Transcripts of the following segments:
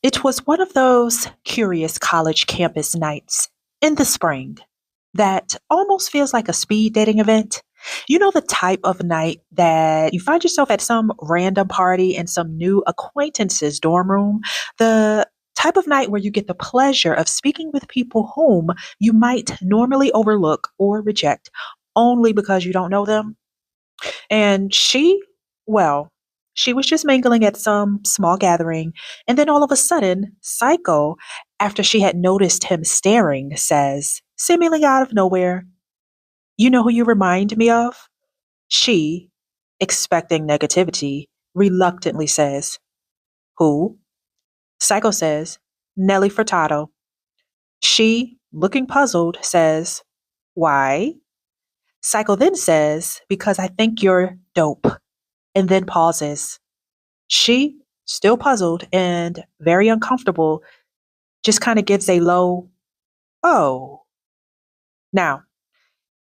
It was one of those curious college campus nights in the spring that almost feels like a speed dating event. You know, the type of night that you find yourself at some random party in some new acquaintance's dorm room. The type of night where you get the pleasure of speaking with people whom you might normally overlook or reject only because you don't know them. And well, she was just mingling at some small gathering, and then all of a sudden, Psycho, after she had noticed him staring, says, seemingly out of nowhere, "You know who you remind me of?" She, expecting negativity, reluctantly says, "Who?" Psycho says, "Nelly Furtado." She, looking puzzled, says, "Why?" Psycho then says, "Because I think you're dope," and then pauses. She, still puzzled and very uncomfortable, just kind of gives a low, "Oh." Now,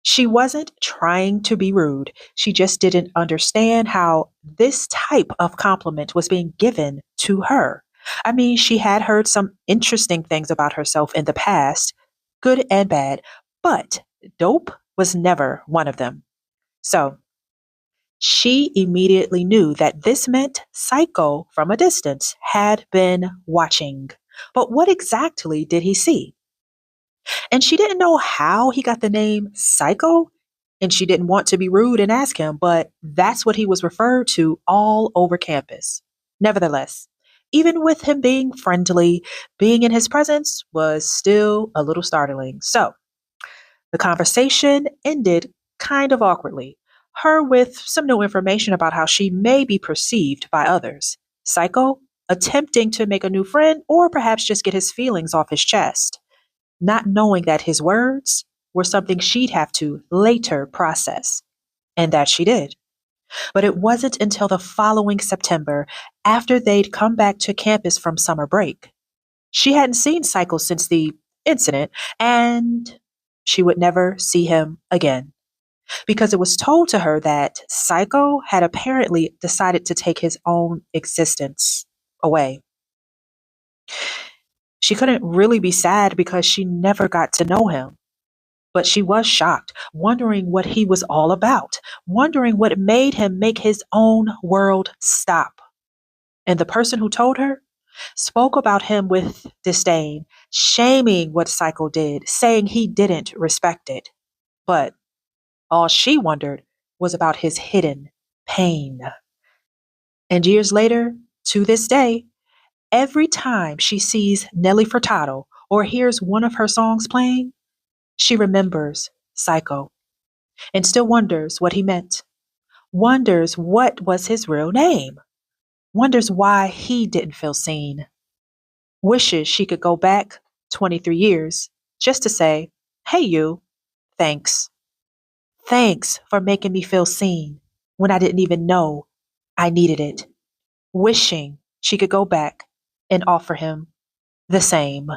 she wasn't trying to be rude. She just didn't understand how this type of compliment was being given to her. I mean, she had heard some interesting things about herself in the past, good and bad, but dope was never one of them. So she immediately knew that this meant Psycho from a distance had been watching. But what exactly did he see? And she didn't know how he got the name Psycho, and she didn't want to be rude and ask him, but that's what he was referred to all over campus. Nevertheless, even with him being friendly, being in his presence was still a little startling. So the conversation ended kind of awkwardly, her with some new information about how she may be perceived by others. Psycho attempting to make a new friend or perhaps just get his feelings off his chest, not knowing that his words were something she'd have to later process. And that she did. But it wasn't until the following September, after they'd come back to campus from summer break. She hadn't seen Psycho since the incident, and she would never see him again because it was told to her that Psycho had apparently decided to take his own existence away. She couldn't really be sad because she never got to know him. But she was shocked, wondering what he was all about, wondering what made him make his own world stop. And the person who told her spoke about him with disdain, shaming what Psycho did, saying he didn't respect it. But all she wondered was about his hidden pain. And years later, to this day, every time she sees Nelly Furtado or hears one of her songs playing, she remembers Psycho and still wonders what he meant, wonders what was his real name, wonders why he didn't feel seen, wishes she could go back 23 years just to say, "Hey, you, thanks. Thanks for making me feel seen when I didn't even know I needed it." Wishing she could go back and offer him the same.